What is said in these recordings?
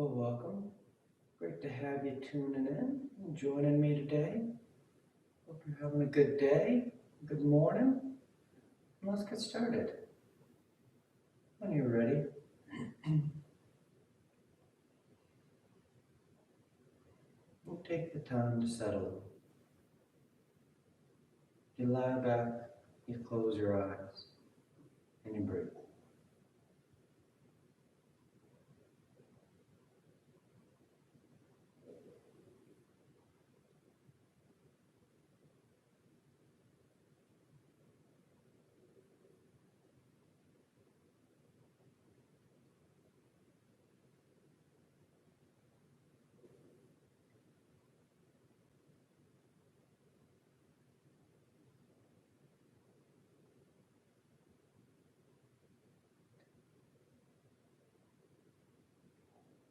Well, welcome. Great to have you tuning in and joining me today. Hope you're having a good day, good morning. Let's get started. When you're ready, we'll take the time to settle. You lie back, you close your eyes, and you breathe.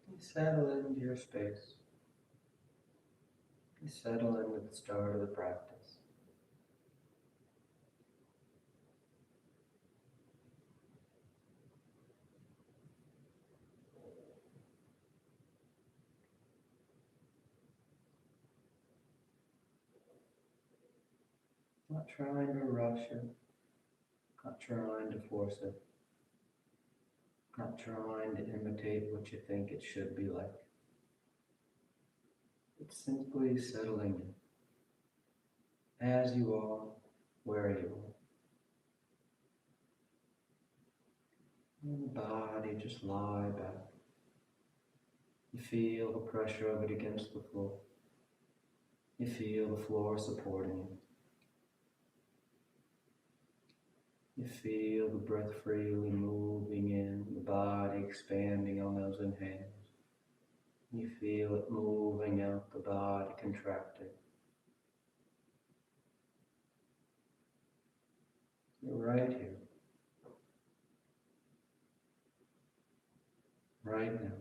You settle into your space. You settle in with the start of the practice. Not trying to rush it, not trying to force it, not trying to imitate what you think it should be like. It's simply settling in as you are, where you are. And the body just lie back. You feel the pressure of it against the floor. You feel the floor supporting you. You feel the breath freely moving in, the body expanding on those inhales. You feel it moving out, the body contracting. You're right here, right now.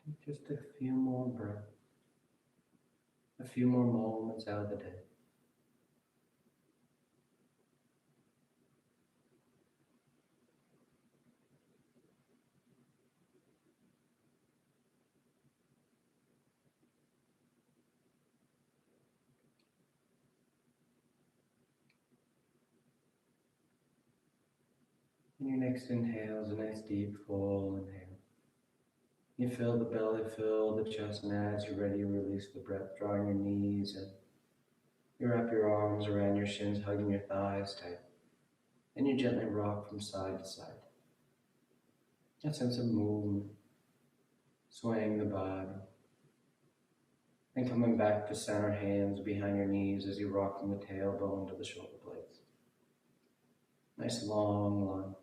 Take just a few more breaths, a few more moments out of the day. And your next inhale is a nice deep full inhale. You feel the belly fill, the chest, and as you're ready, you release the breath, drawing your knees in. You wrap your arms around your shins, hugging your thighs tight. And you gently rock from side to side. That sense of movement, swaying the body. And coming back to center, hands behind your knees as you rock from the tailbone to the shoulder blades. Nice long line.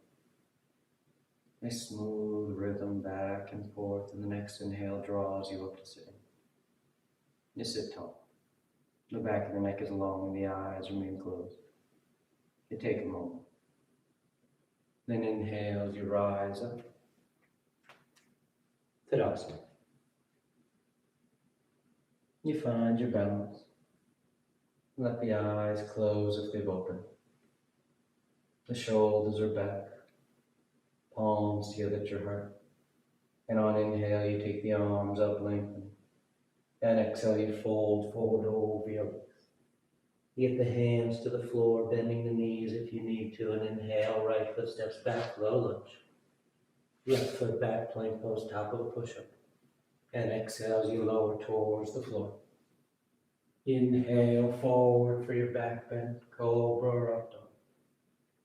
Nice smooth rhythm back and forth, and the next inhale draws you up to sitting. You sit tall. The back of the neck is long and the eyes remain closed. You take a moment. Then inhale as you rise up. Tadasana. You find your balance. Let the eyes close if they've opened. The shoulders are back. Palms together at your heart. And on inhale, you take the arms up, lengthen. And exhale, you fold forward over your legs. Get the hands to the floor, bending the knees if you need to. And inhale, right foot steps back, low lunge. Left foot back, plank pose, top of the push-up. And exhale as you lower towards the floor. Inhale, forward for your back bend, cobra or up dog.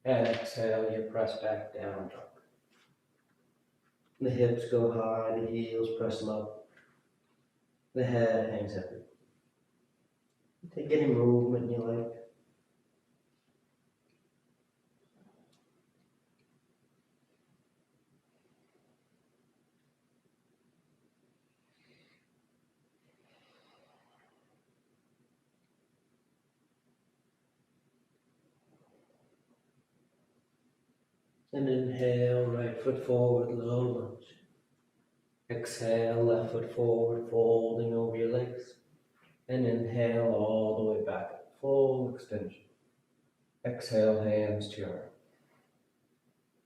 And exhale, you press back, down dog. The hips go high, the heels press low. The head hangs heavy. Take any movement you like. And inhale, right foot forward, low lunge. Exhale, left foot forward, folding over your legs. And inhale all the way back, full extension. Exhale, hands to your heart.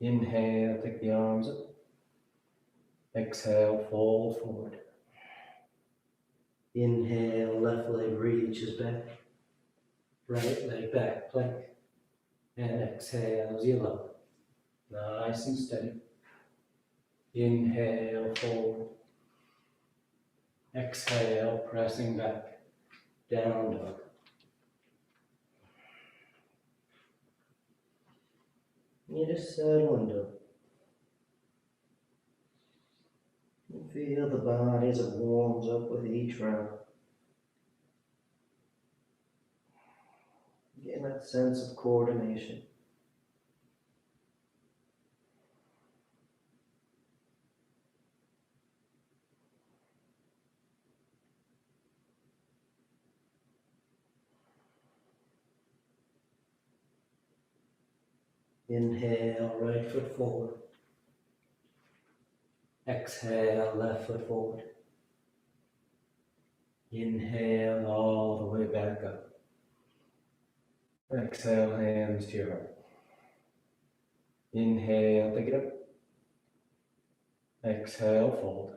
Inhale, take the arms up. Exhale, fold forward. Inhale, left leg reaches back. Right leg back, plank. And exhale as you lower. Nice and steady. Inhale, forward. Exhale, pressing back. Down dog. You just settle into it. You feel the body as it warms up with each round. Getting that sense of coordination. Inhale, right foot forward. Exhale, left foot forward. Inhale all the way back up. Exhale, hands to your heart. Inhale, take it up. Exhale, fold.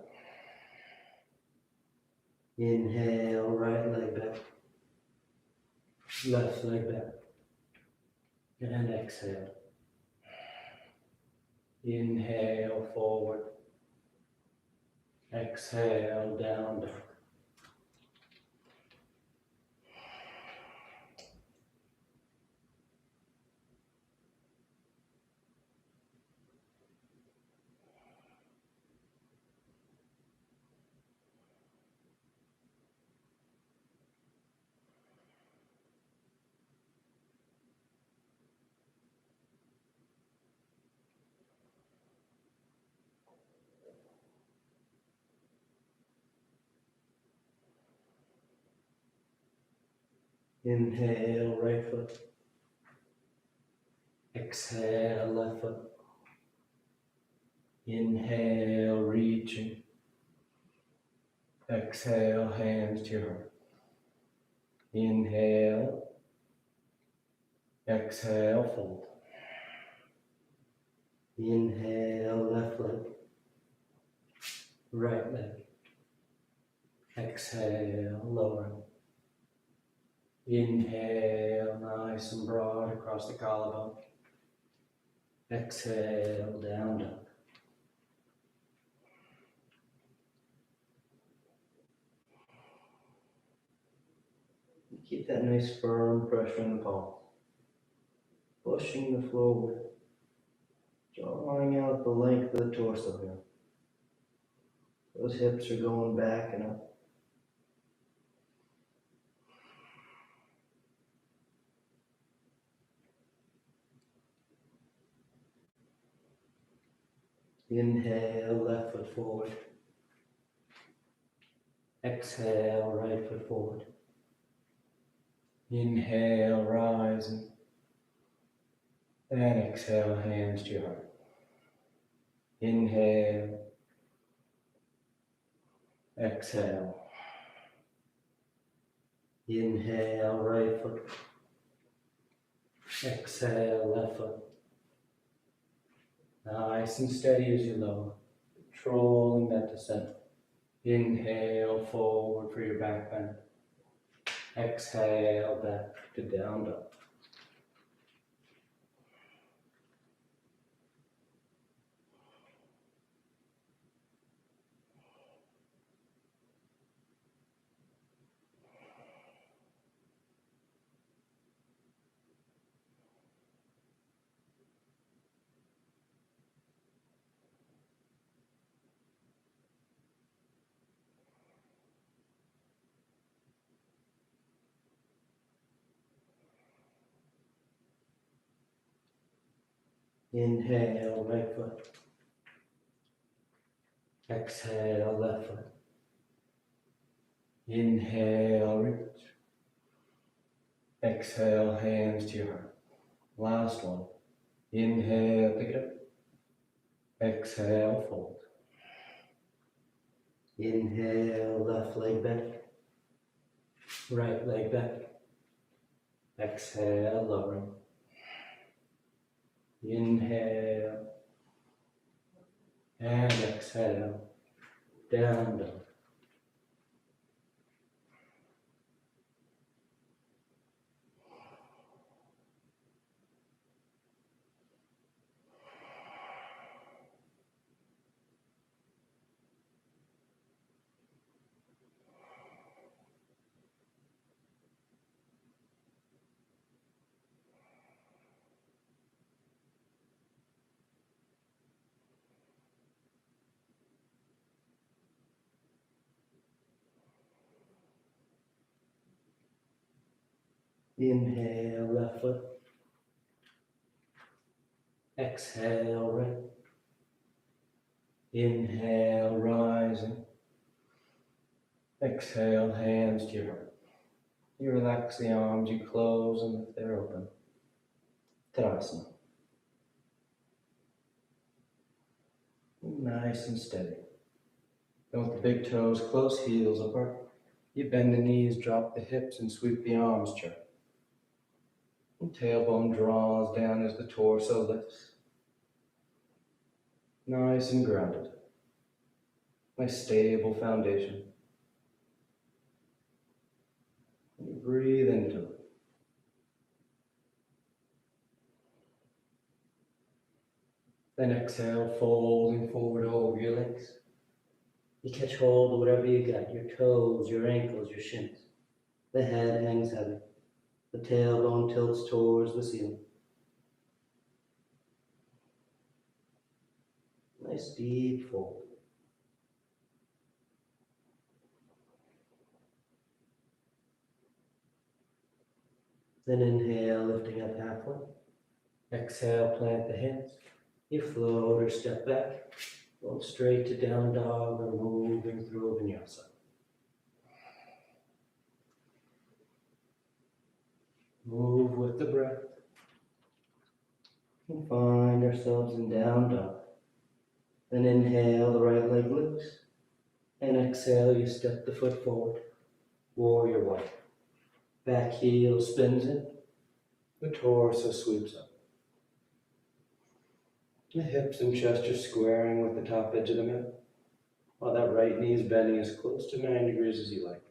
Inhale, right leg back. Left leg back. And exhale. Inhale, forward. Exhale, down dog. Inhale, right foot. Exhale, left foot. Inhale, reaching. Exhale, hands to your heart. Inhale. Exhale, fold. Inhale, left leg. Right leg. Exhale, lower. Inhale, nice and broad across the collarbone. Exhale, down dog. Keep that nice firm pressure in the palms. Pushing the forward. Drawing out the length of the torso here. Those hips are going back and up. Inhale, left foot forward. Exhale, right foot forward. Inhale, rising. And exhale, hands to your heart. Inhale. Exhale. Inhale, right foot. Exhale, left foot. Nice and steady as you lower. controlling that descent. Inhale forward for your back bend. Exhale back to down dog. Inhale, right foot. Exhale, left foot. Inhale, reach. Exhale, hands to your heart. Last one. Inhale, pick it up. Exhale, fold. Inhale, left leg back. Right leg back. Exhale, lowering. Inhale. And exhale. Down dog. Inhale, left foot. Exhale, right. Inhale, rising. Exhale, hands to your heart. You relax the arms, you close them if they're open. Tadasana. Nice and steady. Then with the big toes close, heels apart. You bend the knees, drop the hips, and sweep the arms, chair. And tailbone draws down as the torso lifts. Nice and grounded. Nice stable foundation. And you breathe into it. Then exhale, folding forward over your legs. You catch hold of whatever you got, your toes, your ankles, your shins. The head hangs heavy. The tailbone tilts towards the ceiling. Nice deep fold. Then inhale, lifting up halfway. Exhale, plant the hands. You float or step back, going straight to down dog or moving through a vinyasa. Move with the breath. And find ourselves in down dog. Then inhale, the right leg lifts. And exhale, you step the foot forward. Warrior one. Back heel spins in. The torso sweeps up. The hips and chest are squaring with the top edge of the mat, while that right knee is bending as close to 9 degrees as you like.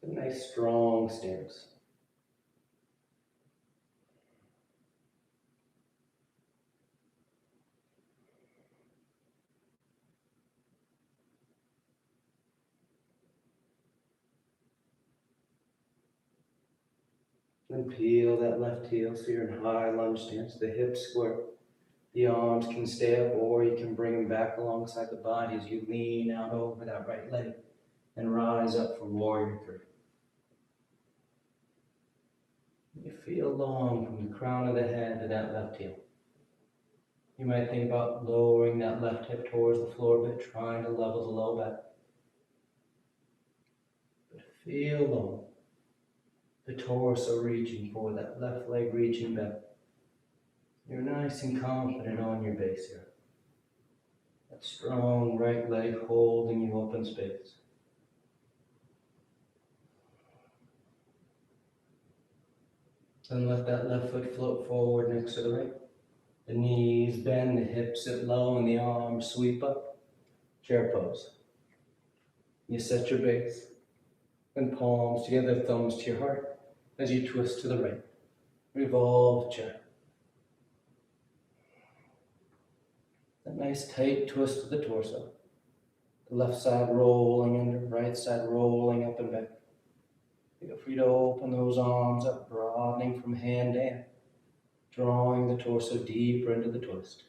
A nice strong stance. Then peel that left heel so you're in high lunge stance. The hips square. The arms can stay up, or you can bring them back alongside the body as you lean out over that right leg and rise up for warrior three. You feel long from the crown of the head to that left heel. You might think about lowering that left hip towards the floor a bit, trying to level the low back. But feel long. The torso reaching for that left leg reaching back. You're nice and confident on your base here. That strong right leg holding you open space. Then let that left foot float forward next to the right. The knees bend, the hips sit low, and the arms sweep up. Chair pose. You set your base. Then palms together, thumbs to your heart as you twist to the right. Revolve chair. A nice tight twist of the torso. The left side rolling under, right side rolling up and back. Feel free to open those arms up, broadening from hand to hand, drawing the torso deeper into the twist.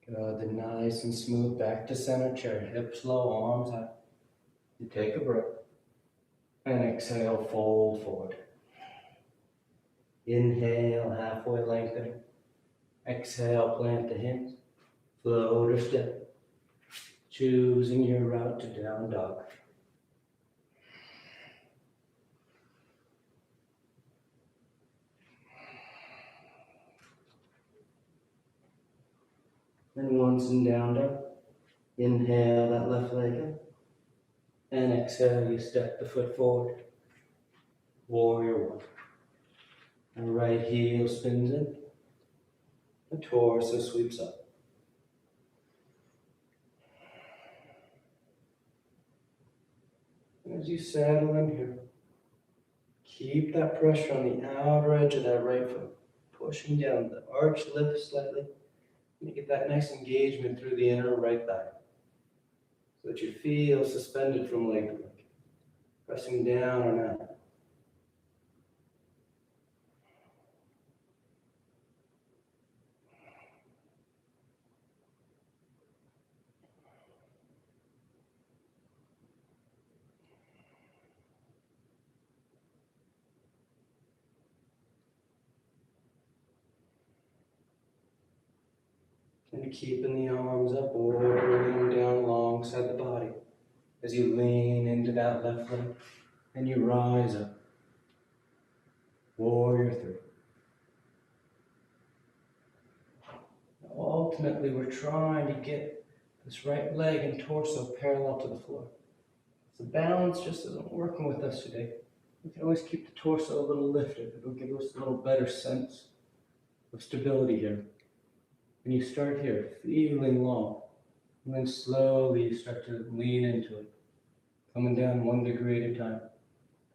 Good, then nice and smooth back to center chair, hips low, arms out. You take a breath and exhale, fold forward. Inhale, halfway lengthening. Exhale, plant the hands. Float or step. Choosing your route to down dog. And once in down dog, inhale that left leg in. And exhale, you step the foot forward. Warrior one. The right heel spins in. The torso sweeps up. And as you settle in here, keep that pressure on the outer edge of that right foot, pushing down. The arch lifts slightly. And you get that nice engagement through the inner right thigh, so that you feel suspended from leg to leg, pressing down and out. And keeping the arms up or bringing them down alongside the body as you lean into that left leg and you rise up. Warrior three. Now, ultimately, we're trying to get this right leg and torso parallel to the floor. If the balance just isn't working with us today, we can always keep the torso a little lifted. It'll give us a little better sense of stability here. And you start here, feeling long, and then slowly you start to lean into it, coming down 1 degree at a time,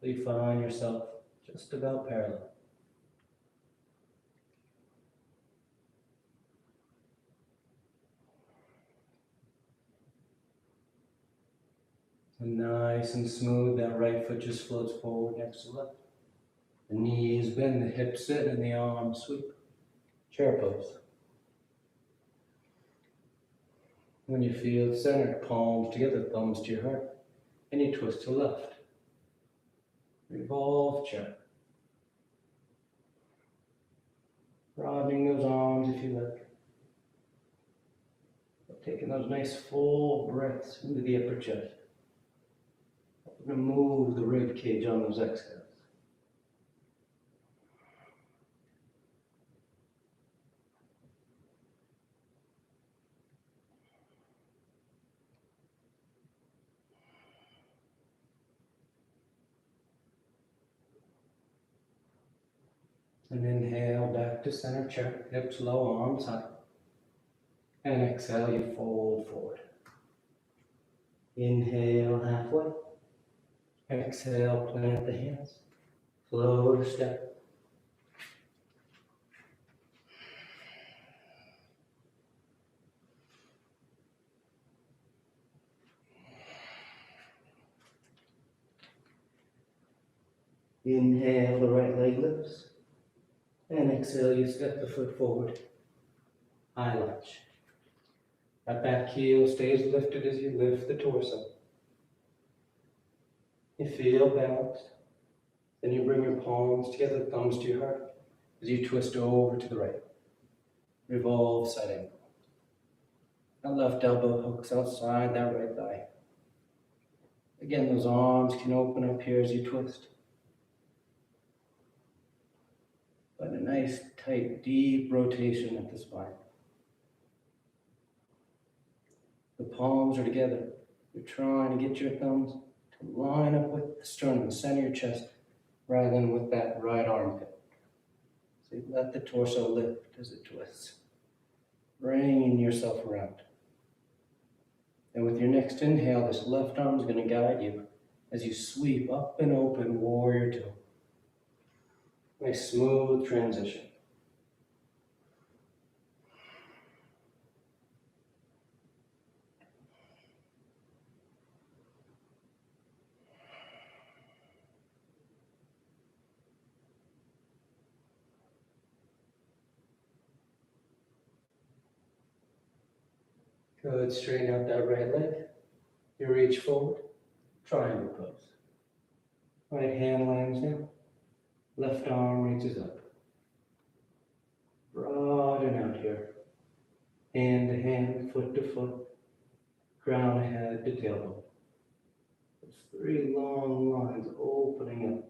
till you find yourself just about parallel. And nice and smooth, that right foot just floats forward next to the left. The knees bend, the hips sit, and the arms sweep. Chair pose. When you feel centered, palms together, thumbs to your heart, and you twist to the left. Revolve chair. Broadening those arms if you like. Taking those nice full breaths into the upper chest. Remove the rib cage on those exhales. And inhale back to center chair, hips low, arms high. And exhale, you fold forward. Inhale halfway. Exhale, plant the hands. Float or step. Inhale, the right leg lifts. And exhale, you step the foot forward. High lunge. That back heel stays lifted as you lift the torso. You feel balanced. Then you bring your palms together, thumbs to your heart, as you twist over to the right. Revolve side angle. That left elbow hooks outside that right thigh. Again, those arms can open up here as you twist. But a nice, tight, deep rotation at the spine. palms are together. You're trying to get your thumbs to line up with the sternum, the center of your chest, rather than with that right armpit. So you let the torso lift as it twists, bringing yourself around. And with your next inhale, this left arm is going to guide you as you sweep up and open, warrior two. Nice smooth transition. Good, straighten out that right leg. You reach forward, triangle pose. Right hand lands down, left arm reaches up. Broaden out here. Hand to hand, foot to foot, crown head to tailbone. Those three long lines opening up.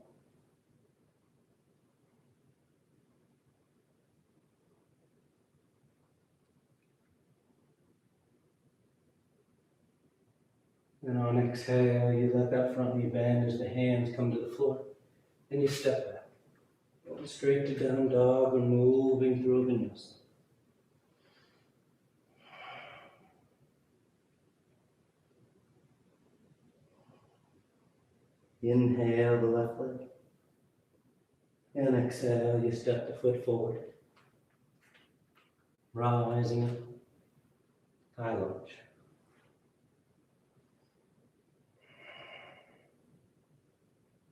And on exhale, you let that front knee bend as the hands come to the floor. And you step back. Going straight to down dog and moving through a vinyasa. Inhale the left leg. And exhale, you step the foot forward. Rising up. High lunge.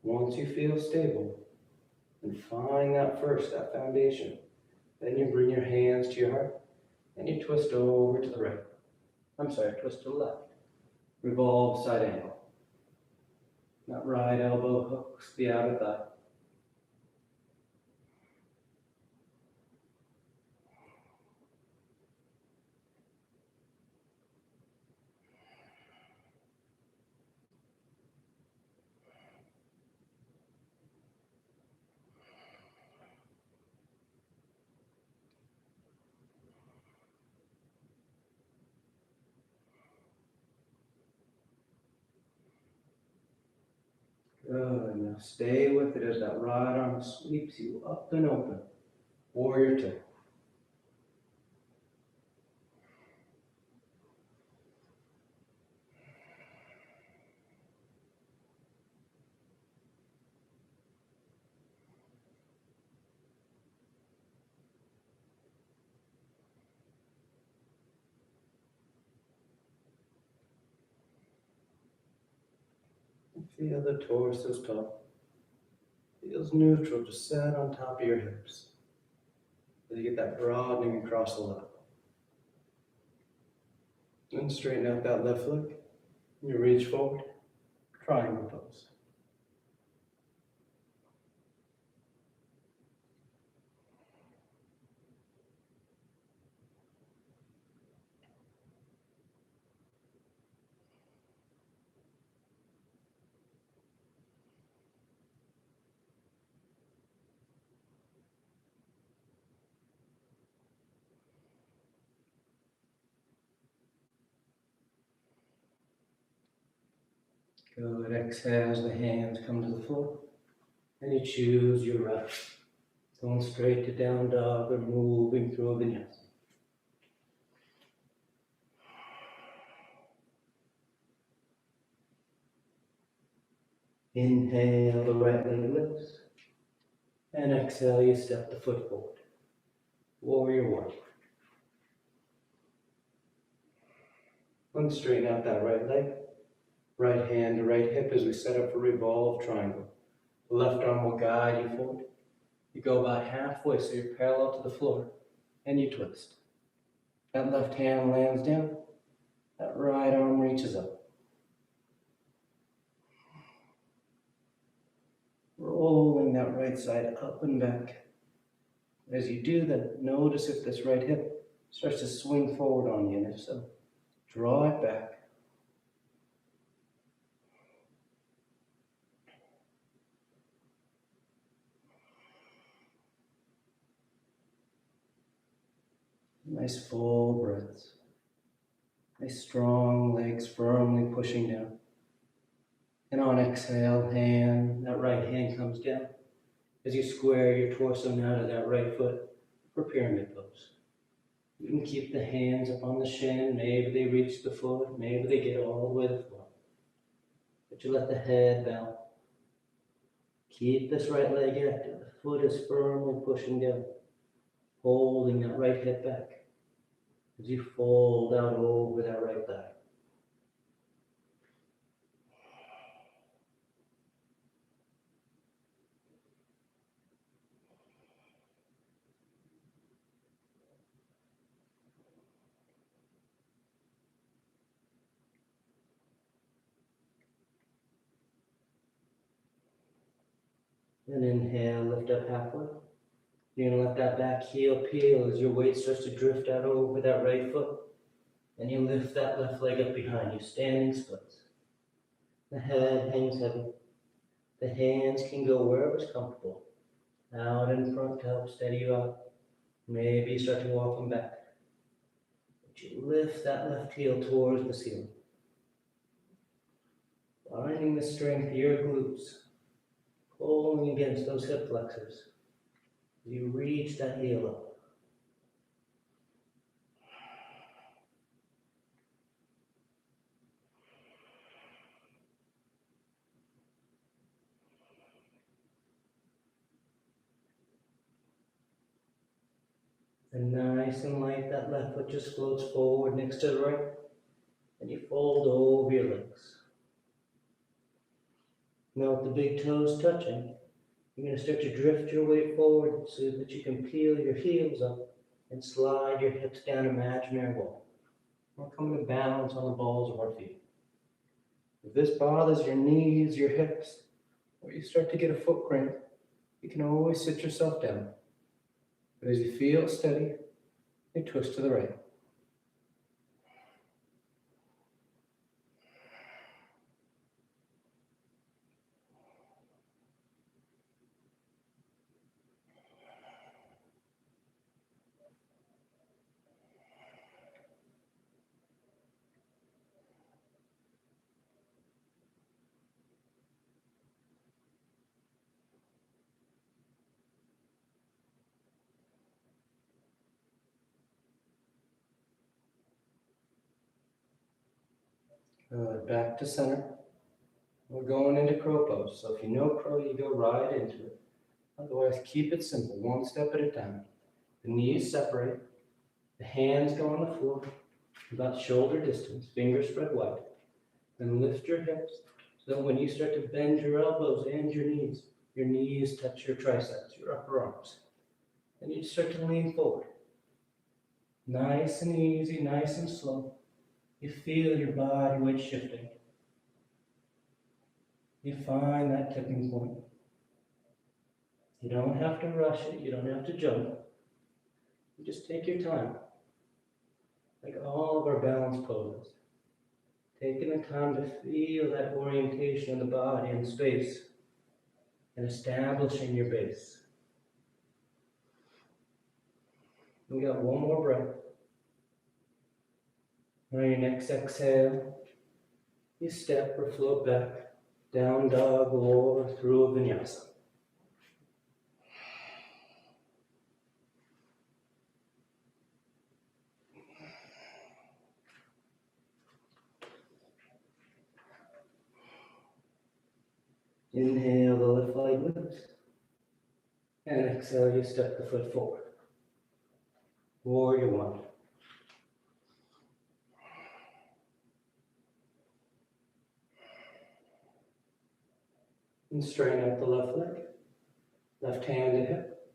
Once you feel stable, and find that foundation, then you bring your hands to your heart and you twist over to the right. Twist to the left. Revolve side angle. That right elbow hooks the outer thigh. Good, now stay with it as that right arm sweeps you up and open. Warrior two. Feel the torso's top. Feels neutral, just set on top of your hips. As you get that broadening across the lap. Then straighten out that left leg. You reach forward, triangle pose. Good, exhale as the hands come to the floor. And you choose your right. Going straight to down dog or moving through a vinyasa. Inhale, the right leg lifts. And exhale, you step the foot forward. Warrior one. And straighten out that right leg. Right hand to right hip as we set up for revolve triangle. The left arm will guide you forward. You go about halfway so you're parallel to the floor. And you twist. That left hand lands down. That right arm reaches up. Rolling that right side up and back. As you do that, notice if this right hip starts to swing forward on you, and if so, draw it back. Nice full breaths. Nice strong legs firmly pushing down. And on exhale, that right hand comes down as you square your torso now to that right foot for pyramid pose. You can keep the hands up on the shin. Maybe they reach the foot. Maybe they get all the way to the floor. But you let the head bow. Keep this right leg active. The foot is firmly pushing down, holding that right hip back as you fold out over that right thigh. And inhale, lift up halfway. You're going to let that back heel peel as your weight starts to drift out over that right foot. And you lift that left leg up behind you, standing splits. The head hangs heavy. The hands can go wherever's comfortable. Out in front to help steady you up. Maybe you start to walk them back. But you lift that left heel towards the ceiling. Finding the strength of your glutes. Pulling against those hip flexors. You reach that heel up. And nice and light, that left foot just floats forward next to the right. And you fold over your legs. Now with the big toes touching, you're going to start to drift your weight forward so that you can peel your heels up and slide your hips down an imaginary wall. We're coming to balance on the balls of our feet. If this bothers your knees, your hips, or you start to get a foot cramp, you can always sit yourself down. But as you feel steady, you twist to the right. Good, back to center. We're going into crow pose. So if you know crow, you go right into it. Otherwise, keep it simple, one step at a time. The knees separate, the hands go on the floor, about shoulder distance, fingers spread wide. Then lift your hips so that when you start to bend your elbows and your knees touch your triceps, your upper arms. And you start to lean forward. Nice and easy, nice and slow. You feel your body weight shifting. You find that tipping point. You don't have to rush it, you don't have to jump. You just take your time. Like all of our balance poses. Taking the time to feel that orientation of the body and space and establishing your base. We got one more breath. On your next exhale, you step or float back, down dog or through a vinyasa. Inhale, the left leg lifts. And exhale, you step the foot forward. Warrior one. And straighten out the left leg. Left hand to hip.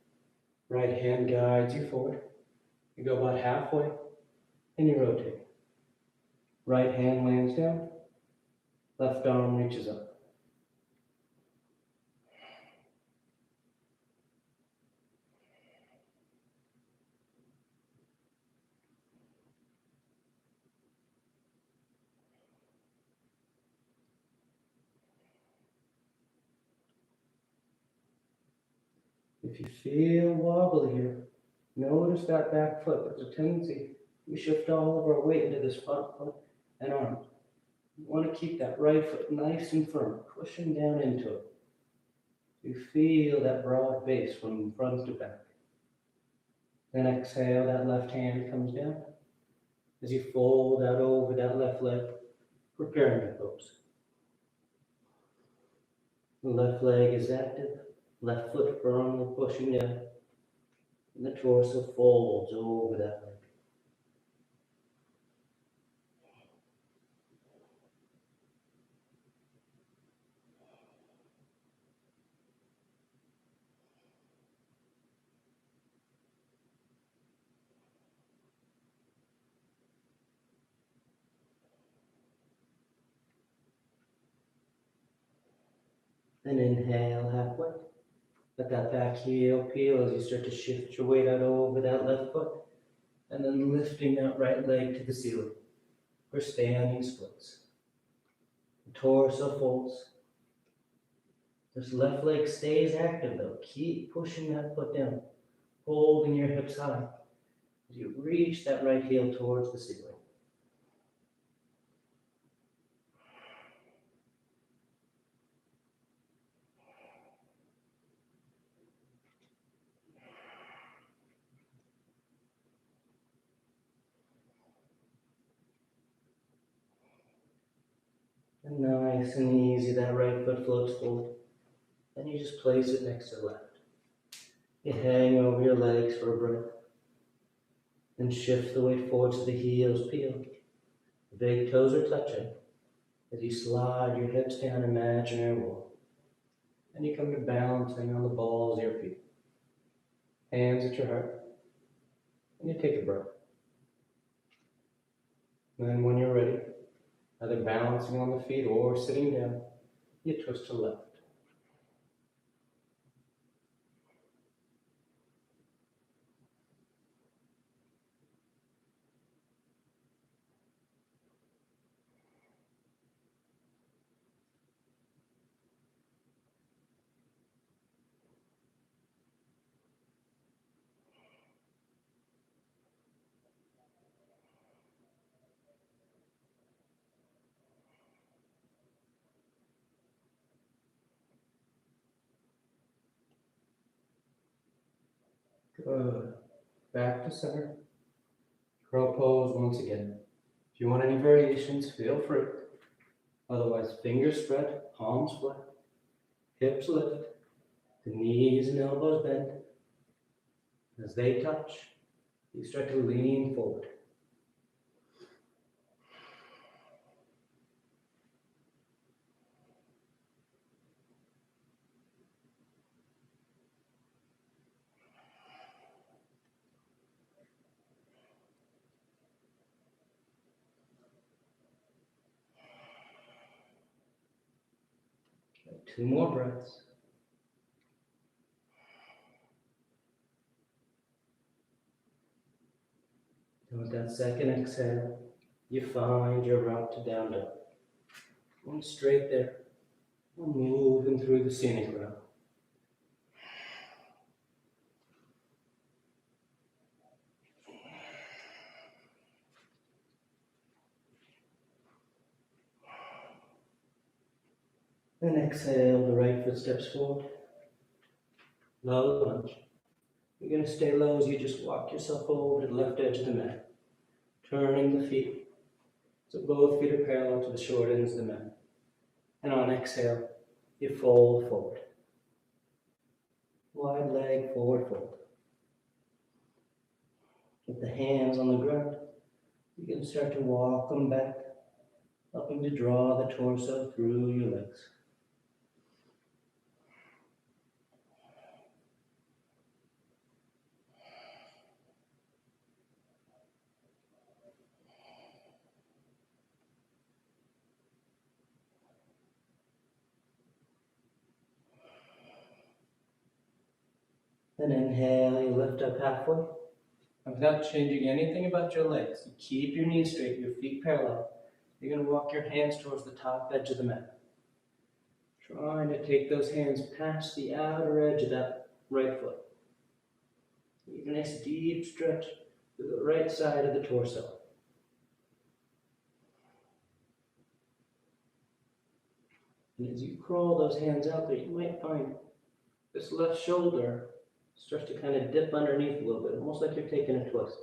Right hand guides you forward. You go about halfway and you rotate. Right hand lands down. Left arm reaches up. If you feel wobbly here, notice that back foot. There's a tendency We shift all of our weight into this front foot and arm. You want to keep that right foot nice and firm, pushing down into it. You feel that broad base from front to back. Then exhale, that left hand comes down as you fold out over that left leg, preparing to pose. The left leg is active, left foot firmly pushing down, and the torso folds over that leg. Then inhale halfway. Let that back heel peel as you start to shift your weight out over that left foot, and then lifting that right leg to the ceiling for standing splits. The torso folds. This left leg stays active though. Keep pushing that foot down, holding your hips high as you reach that right heel towards the ceiling. And nice and easy, that right foot floats forward. Then you just place it next to the left. You hang over your legs for a breath. Then shift the weight forward so the heels peel. The big toes are touching as you slide your hips down an imaginary wall. And you come to balancing on the balls of your feet. Hands at your heart. And you take a breath. And then when you're ready, either balancing on the feet or sitting down, you twist to the left. Good. Back to center. Crow pose once again. If you want any variations, feel free. Otherwise, fingers spread, palms flat, hips lift, the knees and elbows bend. As they touch, you start to lean forward. Two more breaths. And with that second exhale, you find your route to down dog. One straight there. Moving through the scenic route. Then exhale, the right foot steps forward. Low lunge. You're going to stay low as you just walk yourself over to the left edge of the mat. Turning the feet so both feet are parallel to the short ends of the mat. And on exhale, you fold forward. Wide leg, forward fold. With the hands on the ground, you can start to walk them back, helping to draw the torso through your legs. Then inhale, you lift up halfway. And without changing anything about your legs, you keep your knees straight, your feet parallel. You're going to walk your hands towards the top edge of the mat. Trying to take those hands past the outer edge of that right foot. Leave a nice deep stretch to the right side of the torso. And as you crawl those hands out there, you might find this left shoulder starts to kind of dip underneath a little bit, almost like you're taking a twist.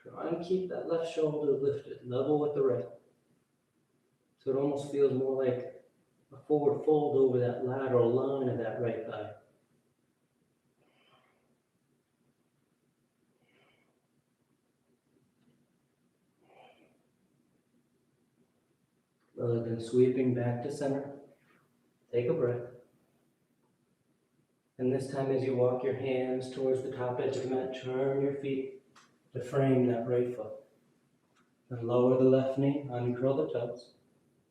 Try and keep that left shoulder lifted, level with the right. So it almost feels more like a forward fold over that lateral line of that right thigh. Rather than sweeping back to center, take a breath. And this time as you walk your hands towards the top edge of the mat, turn your feet to frame that right foot. Then lower the left knee, uncurl the toes.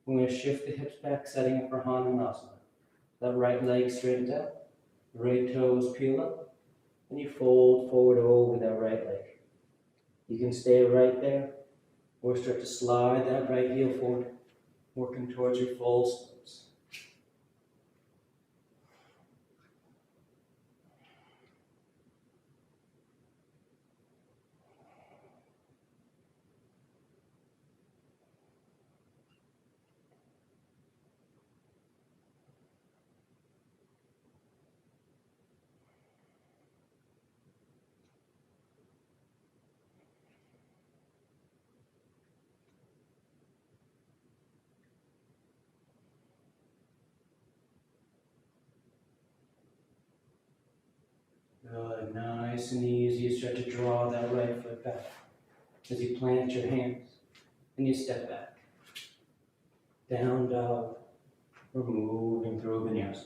We're going to shift the hips back, setting up for Hanumanasana. That right leg straightens out, the right toes peel up, and you fold forward over that right leg. You can stay right there, or start to slide that right heel forward, working towards your full splits. Good, nice and easy. You start to draw that right foot back as you plant your hands and you step back. Down dog, we're moving through vinyasa.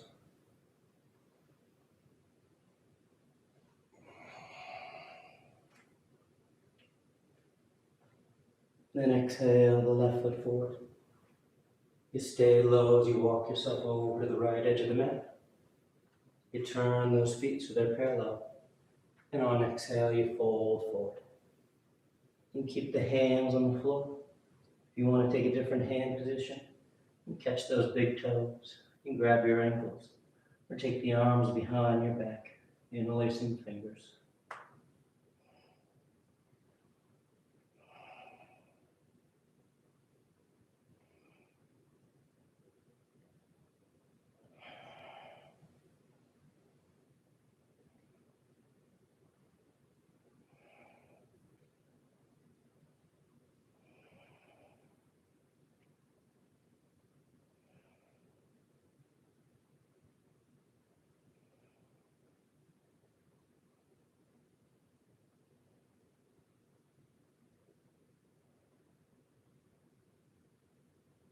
Then exhale the left foot forward. You stay low as you walk yourself over to the right edge of the mat. You turn those feet so they're parallel. And on exhale, you fold forward. And keep the hands on the floor. If you want to take a different hand position, you catch those big toes. You can grab your ankles. Or take the arms behind your back, interlacing fingers.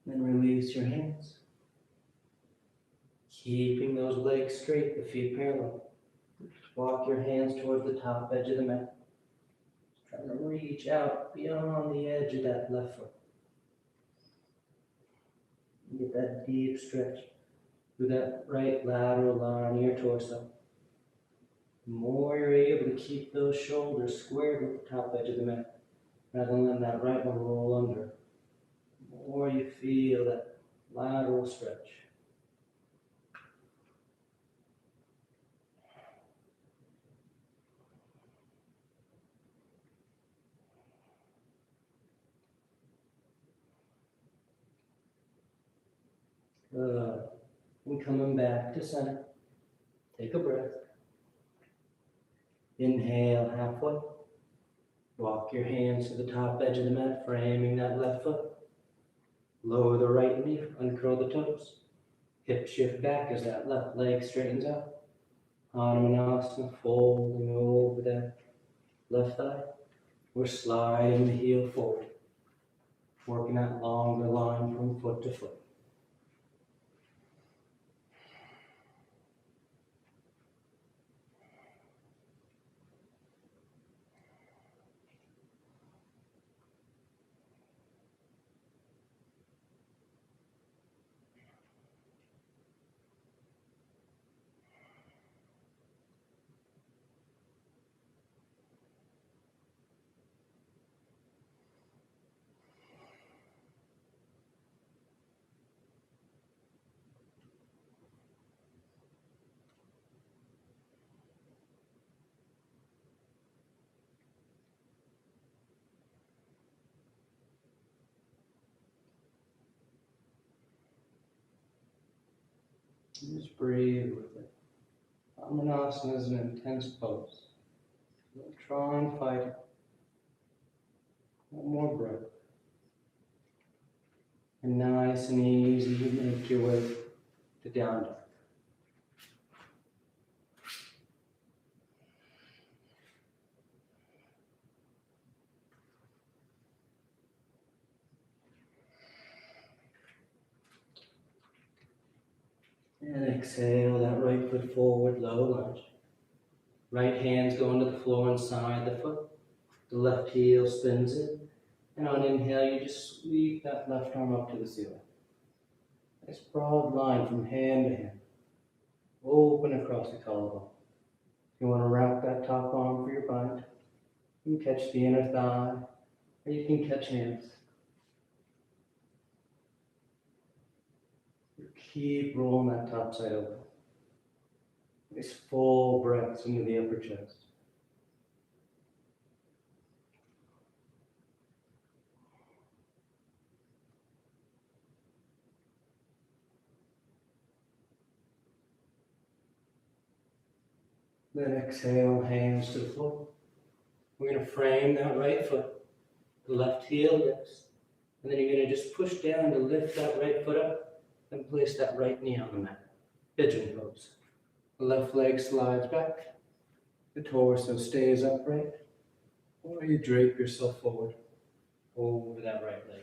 Then release your hands. Keeping those legs straight, the feet parallel. Walk your hands towards the top edge of the mat. Trying to reach out beyond the edge of that left foot. Get that deep stretch through that right lateral line of your torso. The more you're able to keep those shoulders squared with the top edge of the mat, rather than letting that right one roll under, the more you feel that lateral stretch. Good. And coming back to center. Take a breath. Inhale halfway. Walk your hands to the top edge of the mat, framing that left foot. Lower the right knee, uncurl the toes. Hip shift back as that left leg straightens out. Hanumanasana, folding over that left thigh. We're sliding the heel forward, working that longer line from foot to foot. Just breathe with it. Amanasana is an intense pose. Don't try and fight it. One more breath. And nice and easy, you make your way to down dog. And exhale that right foot forward, low lunge. Right hand's going to the floor inside the foot. The left heel spins in. And on inhale, you just sweep that left arm up to the ceiling. Nice broad line from hand to hand. Open across the collarbone. You want to wrap that top arm for your bind. You can catch the inner thigh, or you can catch hands. Keep rolling that top side open. Nice full breaths into the upper chest. Then exhale, hands to the floor. We're going to frame that right foot. The left heel lifts. And then you're going to just push down to lift that right foot up and place that right knee on the mat. Pigeon pose. The left leg slides back. The torso stays upright. Or you drape yourself forward over that right leg.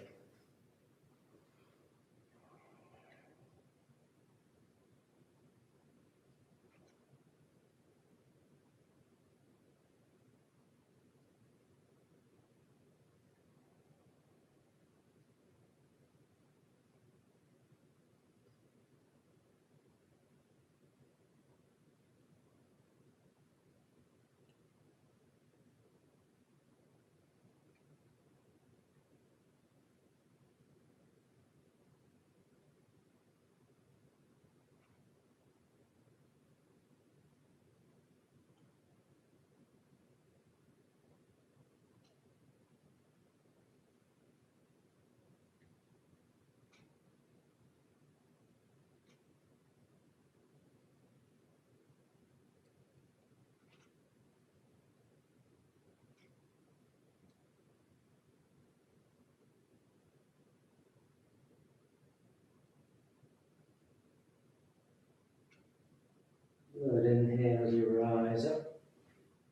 Good. Inhale as you rise up.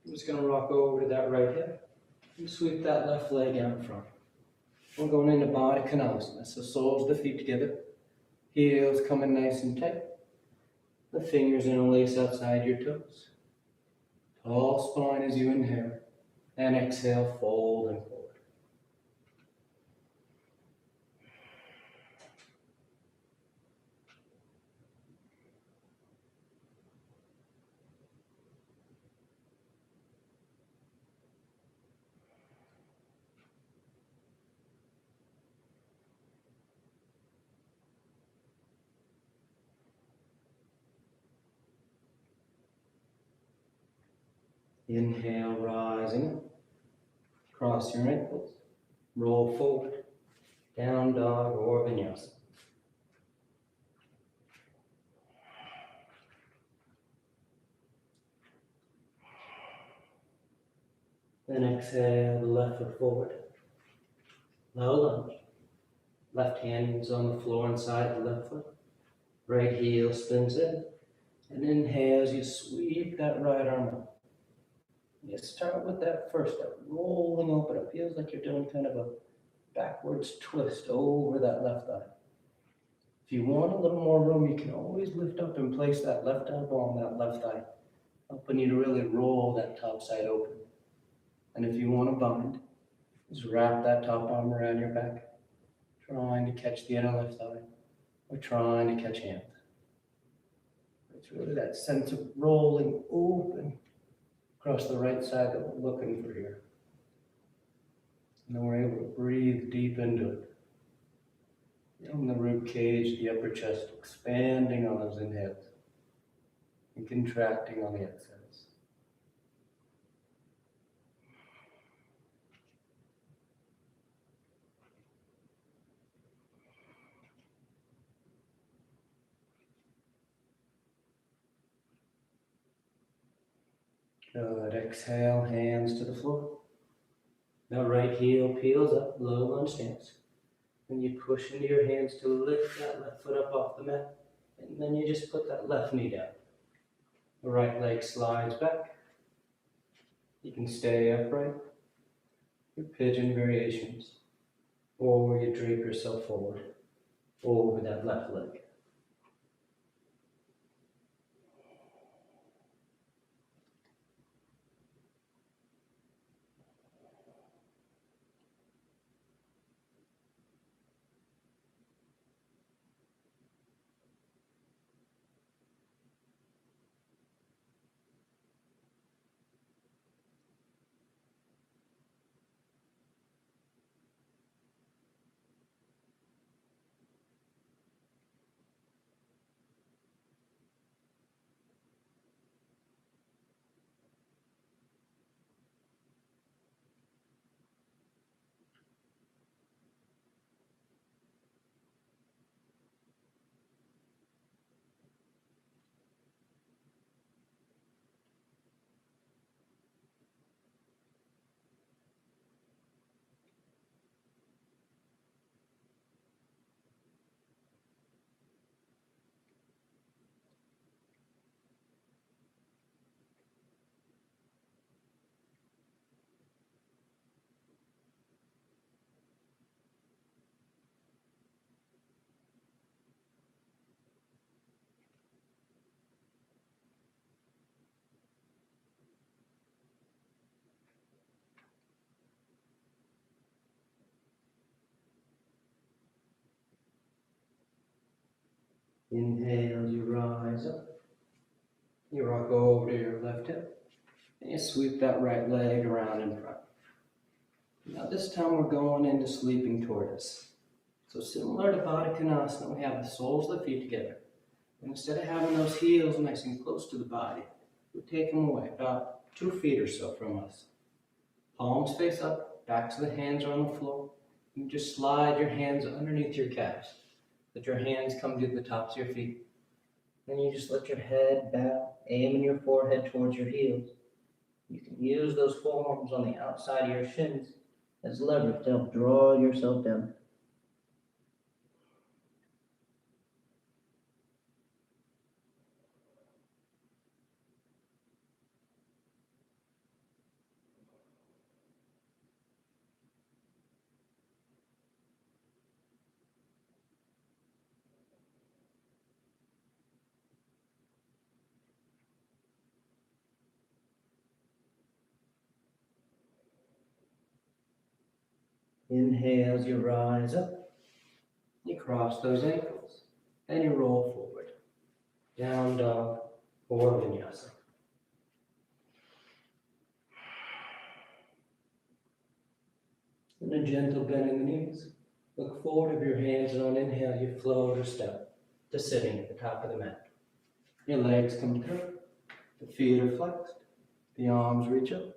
I'm just going to rock over to that right hip and sweep that left leg out in front. We're going into Baddha Konasana. So soles of the feet together. Heels coming nice and tight. The fingers interlace outside your toes. Tall spine as you inhale. And exhale, fold and forward. Inhale, rising up. Cross your ankles. Roll forward. Down dog or vinyasa. Then exhale the left foot forward. Low lunge. Left hand is on the floor inside the left foot. Right heel spins in. And inhale as you sweep that right arm up. You start with that first step, rolling open. It feels like you're doing kind of a backwards twist over that left thigh. If you want a little more room, you can always lift up and place that left elbow on that left thigh, helping you to really roll that top side open. And if you want to bind, just wrap that top arm around your back, trying to catch the inner left thigh, or trying to catch hands. It's really that sense of rolling open across the right side that we're looking for here. And then we're able to breathe deep into it. Feeling the rib cage, the upper chest expanding on those inhales and contracting on the exhales. Good. Exhale, hands to the floor. Now right heel peels up, low lunge stance. And you push into your hands to lift that left foot up off the mat. And then you just put that left knee down. The right leg slides back. You can stay upright. Your pigeon variations. Or you drape yourself forward over that left leg. Inhale, you rise up. You rock over to your left hip. And you sweep that right leg around in front. Now this time we're going into sleeping tortoise. So similar to Baddha Konasana, we have the soles of the feet together. And instead of having those heels nice and close to the body, we take them away, about 2 feet or so from us. Palms face up, backs of the hands are on the floor. You just slide your hands underneath your calves. Let your hands come to the tops of your feet. Then you just let your head bow, aiming your forehead towards your heels. You can use those forearms on the outside of your shins as leverage to help draw yourself down. Inhale as you rise up. You cross those ankles and you roll forward. Down dog or vinyasa. And a gentle bend in the knees. Look forward of your hands, and on inhale you float or step to sitting at the top of the mat. Your legs come through, the feet are flexed, the arms reach up.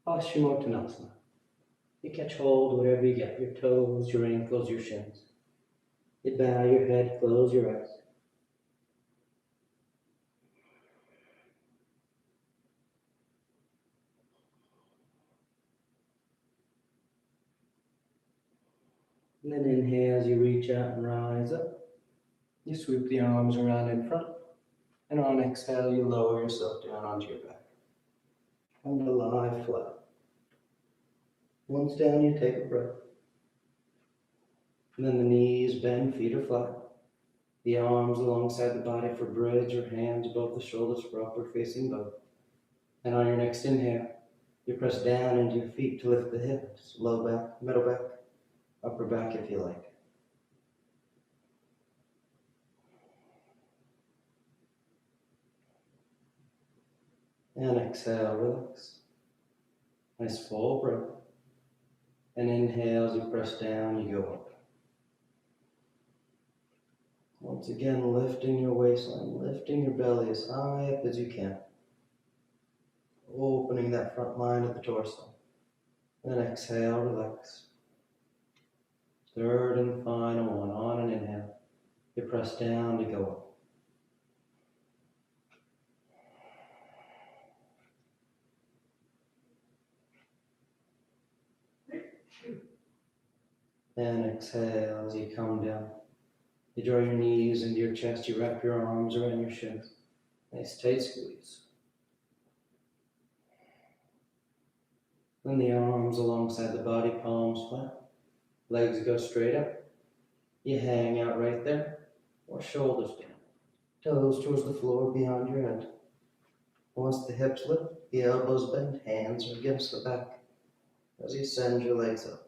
Paschimottanasana. You catch hold whatever you get, your toes, your ankles, your shins. You bow your head, close your eyes. And then inhale as you reach out and rise up. You sweep the arms around in front. And on exhale, you lower yourself down onto your back. Come to lie flat. Once down, you take a breath. And then the knees bend, feet are flat. The arms alongside the body for bridge or hands above the shoulders for upward facing bow. And on your next inhale, you press down into your feet to lift the hips, low back, middle back, upper back if you like. And exhale, relax. Nice full breath. And inhale as you press down, you go up. Once again, lifting your waistline, lifting your belly as high up as you can. Opening that front line of the torso. Then exhale, relax. Third and final one, on an inhale. You press down to go up. And exhale as you come down. You draw your knees into your chest, you wrap your arms around your shins. Nice tight squeeze. And the arms alongside the body, palms flat. Legs go straight up. You hang out right there, or shoulders down. Toes towards the floor beyond your head. Once the hips lift, the elbows bend, hands are against the back as you send your legs up.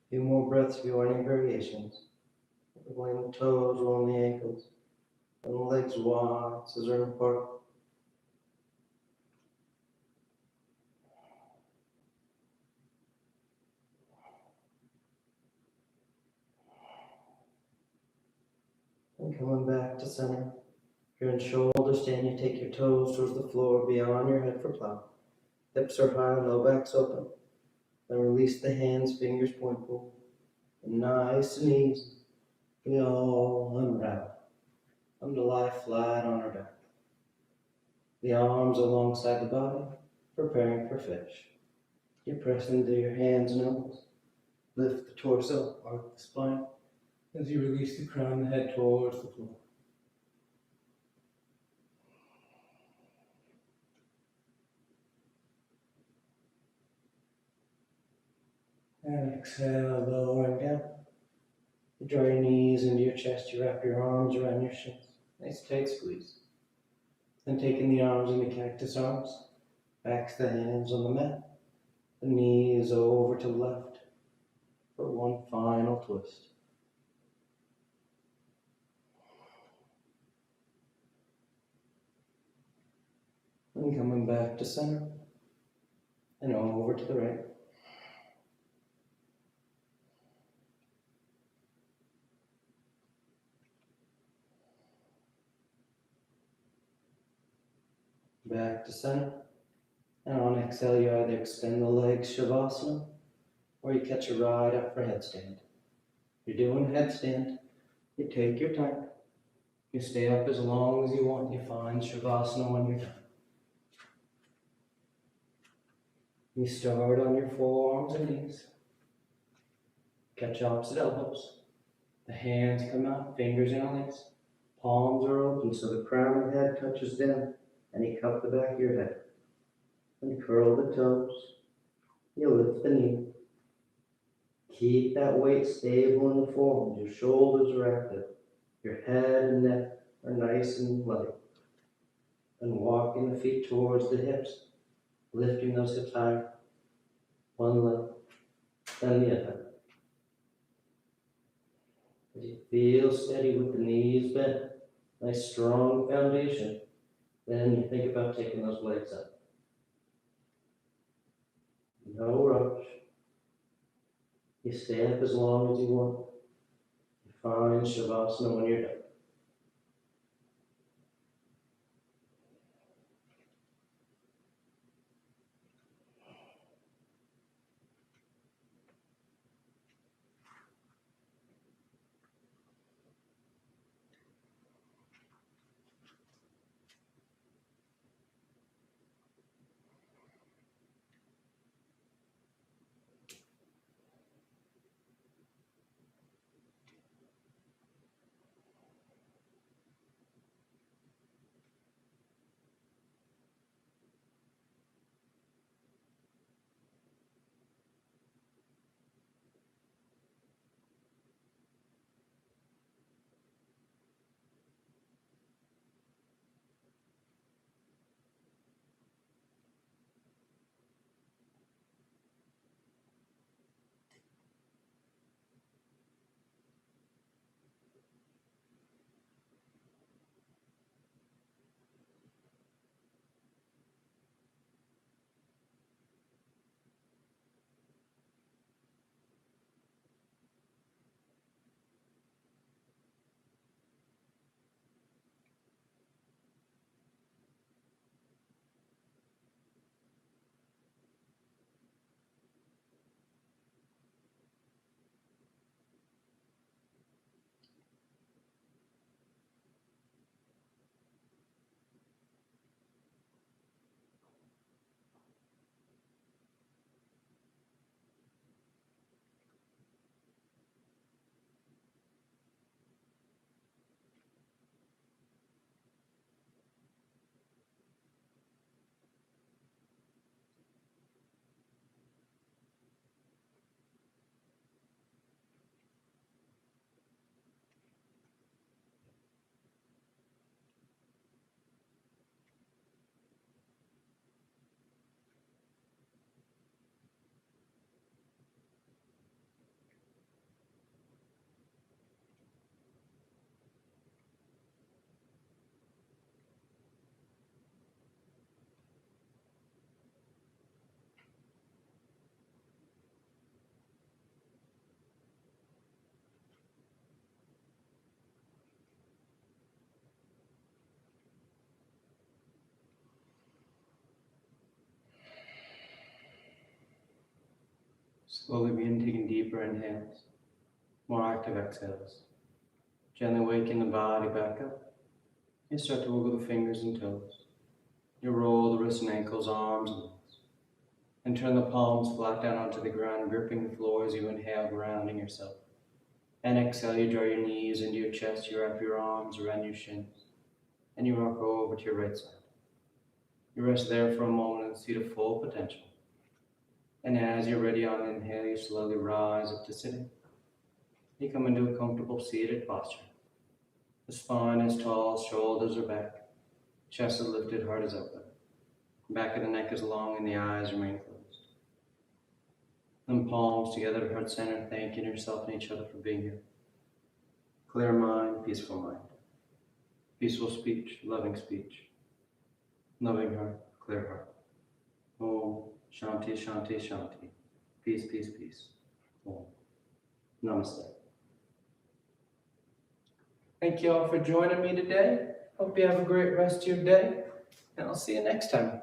Few more breaths, few any variations. Rolling the toes, rolling the ankles, and the legs wide, scissor apart. And coming back to center. If you're in shoulder stand, you take your toes towards the floor beyond your head for plow. Hips are high, low back's open. Then release the hands, fingers point forward. And nice and easy. We all unravel. Come to lie flat on our back. The arms alongside the body, preparing for fish. You press into your hands and elbows. Lift the torso, arc the spine. As you release the crown and the head towards the floor. And exhale, lowering down. You draw your knees into your chest, you wrap your arms around your shins. Nice tight squeeze. Then taking the arms into cactus arms, back to the hands on the mat. The knees over to the left for one final twist. And coming back to center and over to the right. Back to center. And on exhale, you either extend the legs, Shavasana, or you catch a ride up for headstand. You're doing headstand. You take your time. You stay up as long as you want. You find Shavasana when you're done. You start on your forearms and knees. Catch opposite elbows. The hands come out, fingers interlace. Palms are open so the crown of the head touches down, and you cup the back of your head. And curl the toes. You lift the knee. Keep that weight stable in the forearms. Your shoulders are active. Your head and neck are nice and light. And walking the feet towards the hips, lifting those hips higher. One leg, then the other. As you feel steady with the knees bent, nice strong foundation, then you think about taking those legs up. No rush. You stay up as long as you want. You find Shavasana when you're done. Slowly begin taking deeper inhales, more active exhales. Gently waking the body back up. You start to wiggle the fingers and toes. You roll the wrists and ankles, arms and legs. And turn the palms flat down onto the ground, gripping the floor as you inhale, grounding yourself. And exhale, you draw your knees into your chest, you wrap your arms around your shins, and you rock over to your right side. You rest there for a moment and see the full potential. And as you're ready on inhale, you slowly rise up to sitting. You come into a comfortable seated posture. The spine is tall, shoulders are back, chest is lifted, heart is open. Back of the neck is long and the eyes remain closed. And palms together at heart center, thanking yourself and each other for being here. Clear mind, peaceful mind. Peaceful speech, loving speech. Loving heart, clear heart. Om Shanti, Shanti, Shanti. Peace, peace, peace. Om. Namaste. Thank you all for joining me today. Hope you have a great rest of your day, and I'll see you next time.